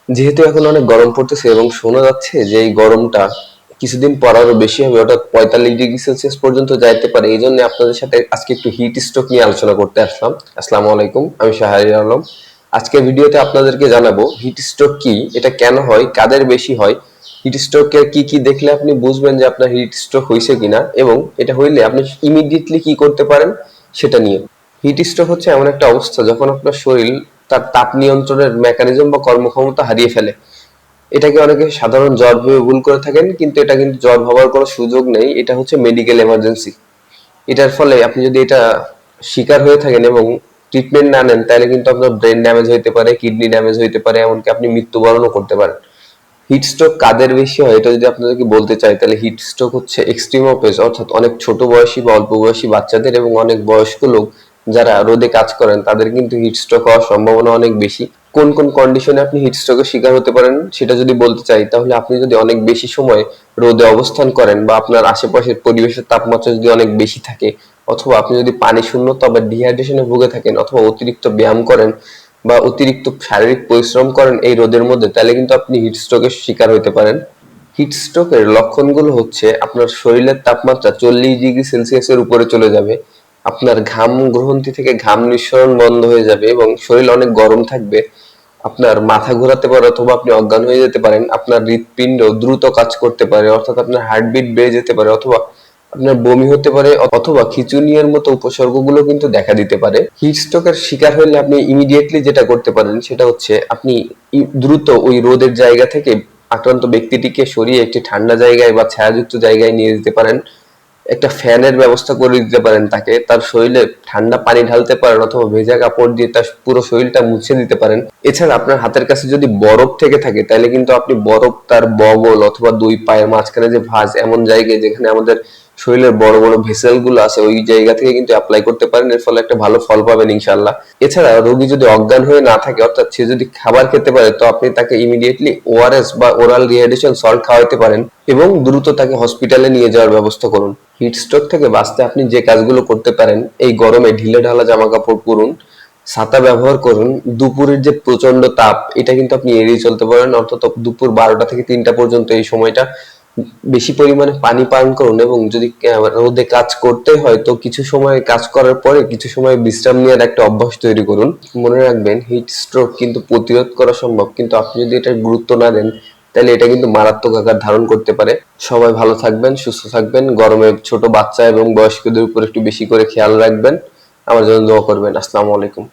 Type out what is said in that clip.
যেহেতু এখন অনেক গরম পড়তেছে এবং শোনা যাচ্ছে যে এই গরমটা কিছুদিন পর আরো বেশি হবে, অর্থাৎ 45 ডিগ্রি সেলসিয়াস পর্যন্ত যাইতে পারে। এই জন্য আপনাদের সাথে আজকে একটু হিট স্ট্রোক নিয়ে আলোচনা করতে আসলাম। আসসালামু আলাইকুম, আমি শাহরিয়ার আলম। আজকের ভিডিওতে আপনাদেরকে জানাবো হিট স্ট্রোক কি, এটা কেন হয়, কাদের বেশি হয়, হিট স্ট্রোকের কি কি দেখলে আপনি বুঝবেন যে আপনার হিট স্ট্রোক হয়েছে কিনা, এবং এটা হইলে আপনি ইমিডিয়েটলি কি করতে পারেন সেটা নিয়ে। হিট স্ট্রোক হচ্ছে এমন একটা অবস্থা যখন আপনার শরীর তার তাপ নিয়ন্ত্রণের মেকানিজম বা কর্মক্ষমতা হারিয়ে ফেলে। এটাকে অনেকে সাধারণ জ্বর ভেবে ভুল করে থাকেন, কিন্তু এটা কিন্তু জ্বর হওয়ার কোনো সুযোগ নেই। এটা হচ্ছে মেডিকেল এমার্জেন্সি। এটার ফলে আপনি যদি এটা শিকার হয়ে থাকেন এবং ট্রিটমেন্ট না নেন, তাহলে কিন্তু আপনার ব্রেন ড্যামেজ হইতে পারে, কিডনি ড্যামেজ হইতে পারে, এমনকি আপনি মৃত্যুবরণও করতে পারেন। হিট স্ট্রোক কাদের বেশি হয় এটা যদি আপনাদেরকে বলতে চাই, তাহলে হিট স্ট্রোক হচ্ছে এক্সট্রিম অফ এজ, অর্থাৎ অনেক ছোট বয়সী বা অল্প বয়সী বাচ্চাদের এবং অনেক বয়স্ক লোক যারা রোদে কাজ করেন তাদের কিন্তু হিট স্ট্রোক হওয়ার সম্ভাবনা অনেক বেশি। কোন কোন কন্ডিশনে আপনি হিট স্ট্রোকের শিকার হতে পারেন সেটা যদি বলতে চাই, তাহলে আপনি যদি অনেক বেশি সময় রোদে অবস্থান করেন, বা আপনার আশেপাশের পরিবেশের তাপমাত্রা যদি অনেক বেশি থাকে, অথবা আপনি যদি পানি শূন্যতা বা ডিহাইড্রেশনে ভুগে থাকেন, অথবা অতিরিক্ত ব্যায়াম করেন বা অতিরিক্ত শারীরিক পরিশ্রম করেন এই রোদের মধ্যে, তাহলে কিন্তু আপনি হিট স্ট্রোকের শিকার হতে পারেন। হিট স্ট্রোকের লক্ষণগুলো হচ্ছে আপনার শরীরের তাপমাত্রা 40 ডিগ্রি সেলসিয়াসের উপরে চলে যাবে, আপনার ঘাম গ্রন্থি থেকে ঘাম নিঃসরণ বন্ধ হয়ে যাবে এবং শরীর অনেক গরম থাকবে, আপনার মাথা ঘোরাতে পারে অথবা আপনি অজ্ঞান হয়ে যেতে পারেন, আপনার হৃৎপিণ্ড দ্রুত কাজ করতে পারে অর্থাৎ আপনার হার্টবিট বেড়ে যেতে পারে, অথবা আপনার বমি হতে পারে, অথবা খিঁচুনিয়ার মতো উপসর্গগুলো কিন্তু দেখা দিতে পারে। হিট স্ট্রোকের শিকার হলে আপনি ইমিডিয়েটলি যেটা করতে পারেন সেটা হচ্ছে আপনি দ্রুত ওই রোদের জায়গা থেকে আক্রান্ত ব্যক্তিটিকে সরিয়ে একটি ঠান্ডা জায়গায় বা ছায়াযুক্ত জায়গায় নিয়ে যেতে পারেন। একটা ফ্যানের ব্যবস্থা করে দিতে পারেন তাকে, তার শরীরে ঠান্ডা পানি ঢালতে পারেন অথবা ভেজা কাপড় দিয়ে তার পুরো শরীরটা মুছে দিতে পারেন। এছাড়া আপনার হাতের কাছে যদি বরফ থেকে থাকে, তাহলে কিন্তু আপনি বরফ তার বগল অথবা দুই পায়ের মাঝখানে যে ভাঁজ, এমন জায়গায় যেখানে আমাদের শরীরের বড় বড় ভেসেল গুলো আছে, ওই জায়গা থেকে কিন্তু অ্যাপ্লাই করতে পারেন। এর ফলে একটা ভালো ফল পাবেন ইনশাল্লাহ। এছাড়া রোগী যদি অজ্ঞান হয়ে না থাকে, অর্থাৎ সে যদি খাবার খেতে পারে, তো আপনি তাকে ইমিডিয়েটলি ওআরএস বা ওরাল রিহাইড্রেশন সল্ট খাওয়াতে পারেন এবং দ্রুত তাকে হসপিটালে নিয়ে যাওয়ার ব্যবস্থা করুন। হিট স্ট্রোক থেকে বাঁচতে আপনি যে কাজগুলো করতে পারেন, এই গরমে ঢিলে ঢালা জামা কাপড় পরুন, ছাতা ব্যবহার করুন, দুপুরের যে প্রচন্ড তাপ এটা কিন্তু আপনি এড়িয়ে চলতে পারেন, অর্থাৎ দুপুর 12টা থেকে 3টা পর্যন্ত এই সময়টা বেশি পরিমাণে পানি পান করুন। এবং যদি রোদে কাজ করতে হয়, তো কিছু সময় কাজ করার পরে কিছু সময় বিশ্রাম নেওয়ার একটা অভ্যাস তৈরি করুন। মনে রাখবেন, হিট স্ট্রোক কিন্তু প্রতিরোধ করা সম্ভব, কিন্তু আপনি যদি এটার গুরুত্ব না দেন, তাহলে এটা কিন্তু মারাত্মক আকার ধারণ করতে পারে। সবাই ভালো থাকবেন, সুস্থ থাকবেন, গরমে ছোট বাচ্চা এবং বয়স্কদের উপর একটু বেশি করে খেয়াল রাখবেন। আমার জন্য দোয়া করবেন। আসসালামু আলাইকুম।